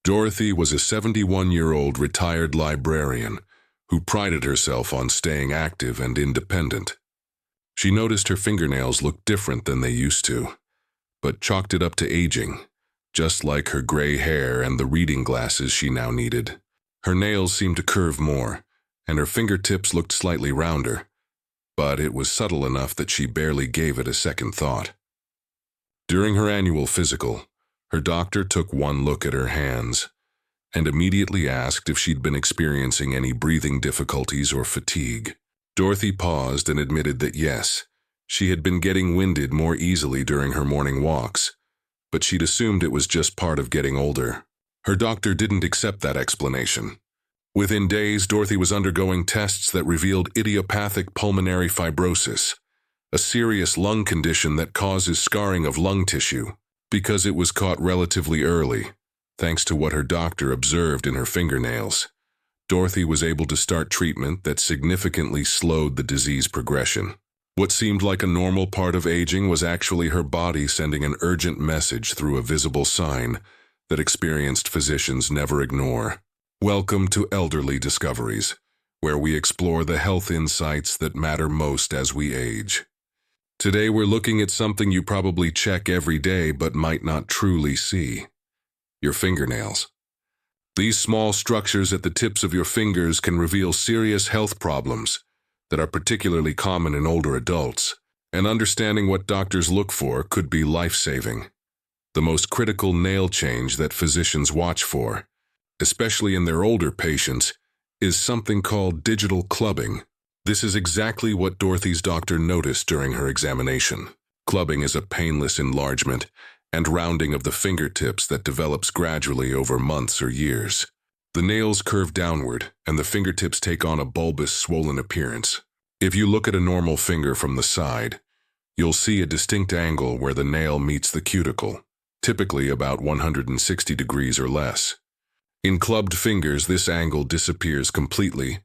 Dorothy was a 71-year-old retired librarian who prided herself on staying active and independent. She noticed her fingernails looked different than they used to, but chalked it up to aging, just like her gray hair and the reading glasses she now needed. Her nails seemed to curve more, and her fingertips looked slightly rounder, but it was subtle enough that she barely gave it a second thought. During her annual physical, her doctor took one look at her hands and immediately asked if she'd been experiencing any breathing difficulties or fatigue. Dorothy paused and admitted that yes, she had been getting winded more easily during her morning walks, but she'd assumed it was just part of getting older. Her doctor didn't accept that explanation. Within days, Dorothy was undergoing tests that revealed idiopathic pulmonary fibrosis, a serious lung condition that causes scarring of lung tissue. Because it was caught relatively early, thanks to what her doctor observed in her fingernails, Dorothy was able to start treatment that significantly slowed the disease progression. What seemed like a normal part of aging was actually her body sending an urgent message through a visible sign that experienced physicians never ignore. Welcome to Elderly Discoveries, where we explore the health insights that matter most as we age. Today we're looking at something you probably check every day but might not truly see: your fingernails. These small structures at the tips of your fingers can reveal serious health problems that are particularly common in older adults, and understanding what doctors look for could be life-saving. The most critical nail change that physicians watch for, especially in their older patients, is something called digital clubbing. This is exactly what Dorothy's doctor noticed during her examination. Clubbing is a painless enlargement and rounding of the fingertips that develops gradually over months or years. The nails curve downward, and the fingertips take on a bulbous, swollen appearance. If you look at a normal finger from the side, you'll see a distinct angle where the nail meets the cuticle, typically about 160 degrees or less. In clubbed fingers, this angle disappears completely,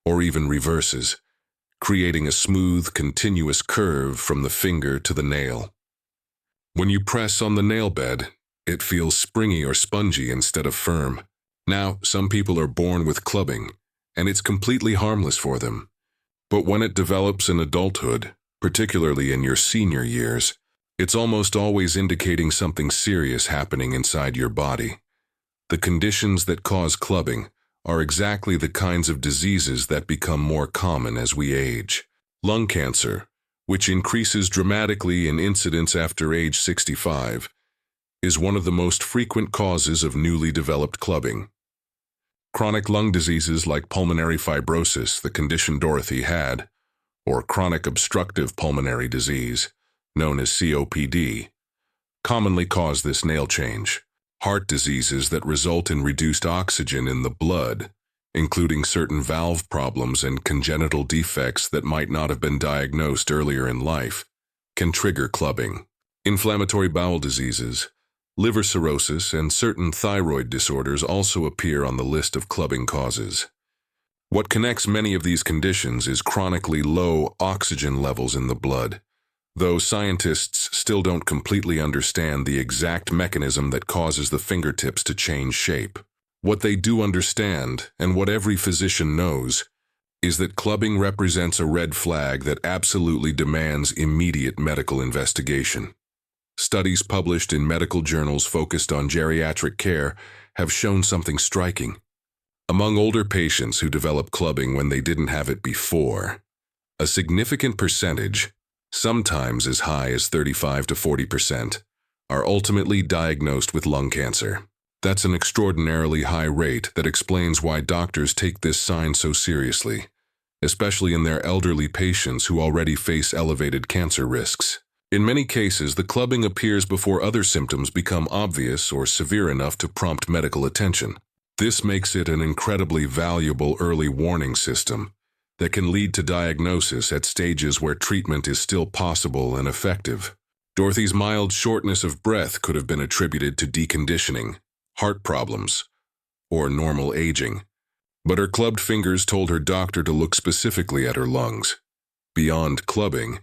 or even reverses, creating a smooth, continuous curve from the finger to the nail. When you press on the nail bed, it feels springy or spongy instead of firm. Now, some people are born with clubbing, and it's completely harmless for them. But when it develops in adulthood, particularly in your senior years, it's almost always indicating something serious happening inside your body. The conditions that cause clubbing are exactly the kinds of diseases that become more common as we age. Lung cancer, which increases dramatically in incidence after age 65, is one of the most frequent causes of newly developed clubbing. Chronic lung diseases like pulmonary fibrosis, the condition Dorothy had, or chronic obstructive pulmonary disease, known as COPD, commonly cause this nail change. Heart diseases that result in reduced oxygen in the blood, including certain valve problems and congenital defects that might not have been diagnosed earlier in life, can trigger clubbing. Inflammatory bowel diseases, liver cirrhosis, and certain thyroid disorders also appear on the list of clubbing causes. What connects many of these conditions is chronically low oxygen levels in the blood, though scientists still don't completely understand the exact mechanism that causes the fingertips to change shape. What they do understand, and what every physician knows, is that clubbing represents a red flag that absolutely demands immediate medical investigation. Studies published in medical journals focused on geriatric care have shown something striking. Among older patients who develop clubbing when they didn't have it before, a significant percentage, sometimes as high as 35 to 40%, are ultimately diagnosed with lung cancer. That's an extraordinarily high rate that explains why doctors take this sign so seriously, especially in their elderly patients who already face elevated cancer risks. In many cases, the clubbing appears before other symptoms become obvious or severe enough to prompt medical attention. This makes it an incredibly valuable early warning system that can lead to diagnosis at stages where treatment is still possible and effective. Dorothy's mild shortness of breath could have been attributed to deconditioning, heart problems, or normal aging, but her clubbed fingers told her doctor to look specifically at her lungs. Beyond clubbing,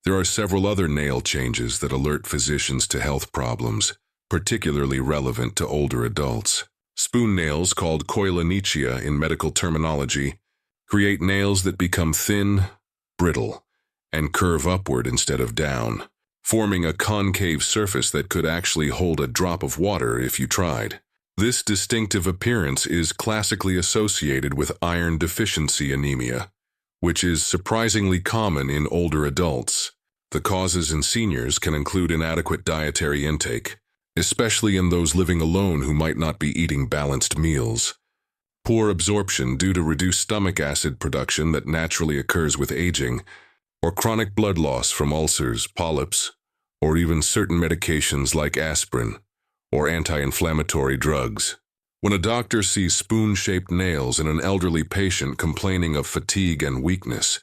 there are several other nail changes that alert physicians to health problems, particularly relevant to older adults. Spoon nails, called koilonychia in medical terminology, create nails that become thin, brittle, and curve upward instead of down, forming a concave surface that could actually hold a drop of water if you tried. This distinctive appearance is classically associated with iron deficiency anemia, which is surprisingly common in older adults. The causes in seniors can include inadequate dietary intake, especially in those living alone who might not be eating balanced meals. Poor absorption due to reduced stomach acid production that naturally occurs with aging, or chronic blood loss from ulcers, polyps, or even certain medications like aspirin or anti-inflammatory drugs. When a doctor sees spoon-shaped nails in an elderly patient complaining of fatigue and weakness,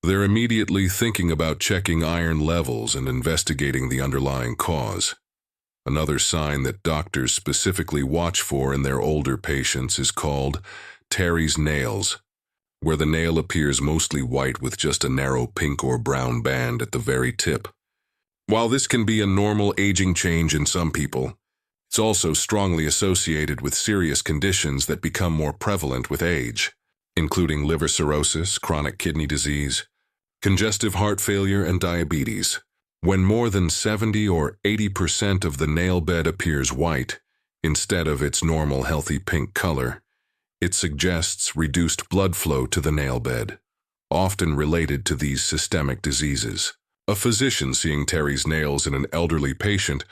they're immediately thinking about checking iron levels and investigating the underlying cause. Another sign that doctors specifically watch for in their older patients is called Terry's nails, where the nail appears mostly white with just a narrow pink or brown band at the very tip. While this can be a normal aging change in some people, it's also strongly associated with serious conditions that become more prevalent with age, including liver cirrhosis, chronic kidney disease, congestive heart failure, and diabetes. When more than 70 or 80% of the nail bed appears white, instead of its normal healthy pink color, it suggests reduced blood flow to the nail bed, often related to these systemic diseases. A physician seeing Terry's nails in an elderly patient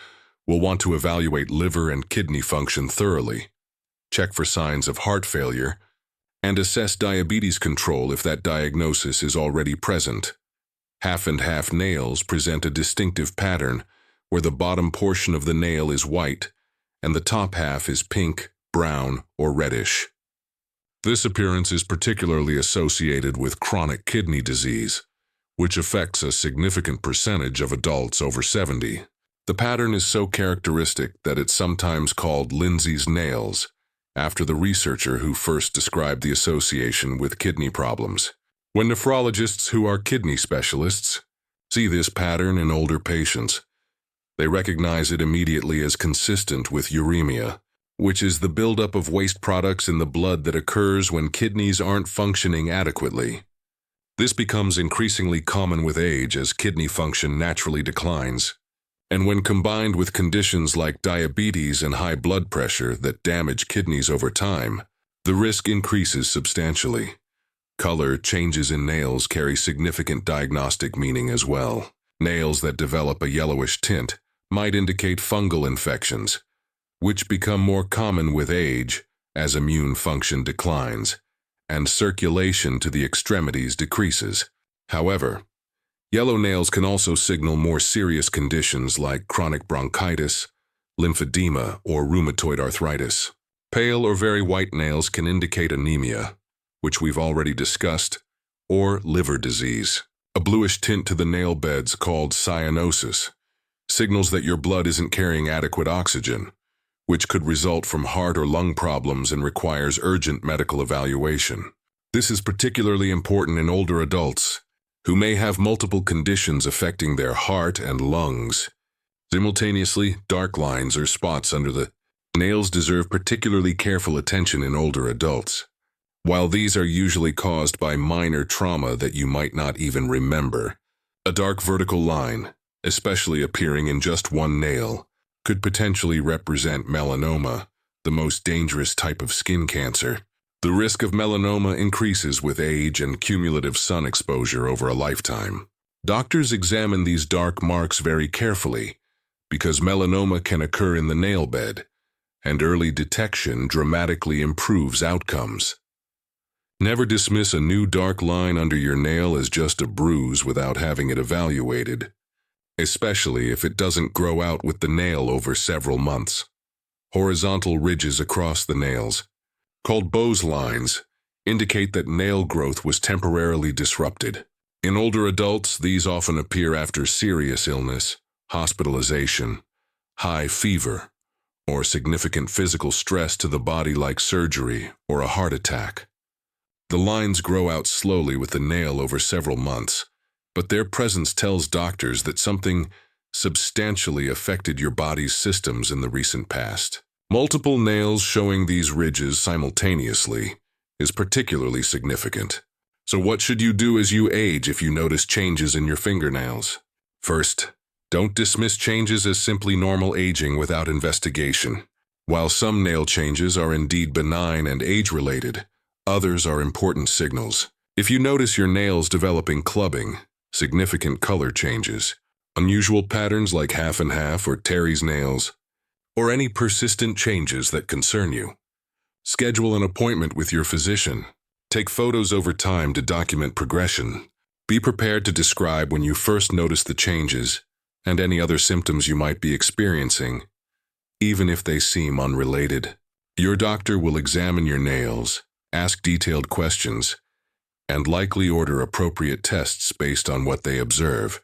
will want to evaluate liver and kidney function thoroughly, check for signs of heart failure, and assess diabetes control if that diagnosis is already present. Half and half nails present a distinctive pattern where the bottom portion of the nail is white and the top half is pink, brown, or reddish. This appearance is particularly associated with chronic kidney disease, which affects a significant percentage of adults over 70. The pattern is so characteristic that it's sometimes called Lindsay's nails, after the researcher who first described the association with kidney problems. When nephrologists who are kidney specialists see this pattern in older patients, they recognize it immediately as consistent with uremia, which is the buildup of waste products in the blood that occurs when kidneys aren't functioning adequately. This becomes increasingly common with age as kidney function naturally declines, and when combined with conditions like diabetes and high blood pressure that damage kidneys over time, the risk increases substantially. Color changes in nails carry significant diagnostic meaning as well. Nails that develop a yellowish tint might indicate fungal infections, which become more common with age as immune function declines and circulation to the extremities decreases. However, yellow nails can also signal more serious conditions like chronic bronchitis, lymphedema, or rheumatoid arthritis. Pale or very white nails can indicate anemia, which we've already discussed, or liver disease. A bluish tint to the nail beds called cyanosis signals that your blood isn't carrying adequate oxygen, which could result from heart or lung problems and requires urgent medical evaluation. This is particularly important in older adults who may have multiple conditions affecting their heart and lungs. Simultaneously, dark lines or spots under the nails deserve particularly careful attention in older adults. While these are usually caused by minor trauma that you might not even remember, a dark vertical line, especially appearing in just one nail, could potentially represent melanoma, the most dangerous type of skin cancer. The risk of melanoma increases with age and cumulative sun exposure over a lifetime. Doctors examine these dark marks very carefully because melanoma can occur in the nail bed, and early detection dramatically improves outcomes. Never dismiss a new dark line under your nail as just a bruise without having it evaluated, especially if it doesn't grow out with the nail over several months. Horizontal ridges across the nails, called Bowes lines, indicate that nail growth was temporarily disrupted. In older adults, these often appear after serious illness, hospitalization, high fever, or significant physical stress to the body like surgery or a heart attack. The lines grow out slowly with the nail over several months, but their presence tells doctors that something substantially affected your body's systems in the recent past. Multiple nails showing these ridges simultaneously is particularly significant. So what should you do as you age if you notice changes in your fingernails? First, don't dismiss changes as simply normal aging without investigation. While some nail changes are indeed benign and age-related, others are important signals. If you notice your nails developing clubbing, significant color changes, unusual patterns like half and half or Terry's nails, or any persistent changes that concern you, schedule an appointment with your physician. Take photos over time to document progression. Be prepared to describe when you first notice the changes and any other symptoms you might be experiencing, even if they seem unrelated. Your doctor will examine your nails, ask detailed questions, and likely order appropriate tests based on what they observe.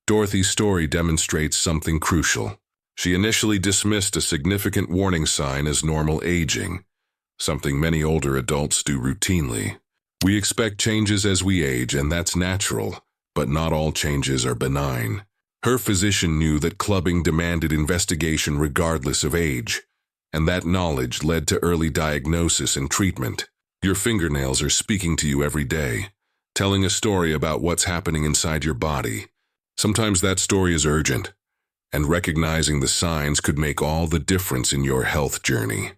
Dorothy's story demonstrates something crucial. She initially dismissed a significant warning sign as normal aging, something many older adults do routinely. We expect changes as we age, and that's natural, but not all changes are benign. Her physician knew that clubbing demanded investigation regardless of age, and that knowledge led to early diagnosis and treatment. Your fingernails are speaking to you every day, telling a story about what's happening inside your body. Sometimes that story is urgent, and recognizing the signs could make all the difference in your health journey.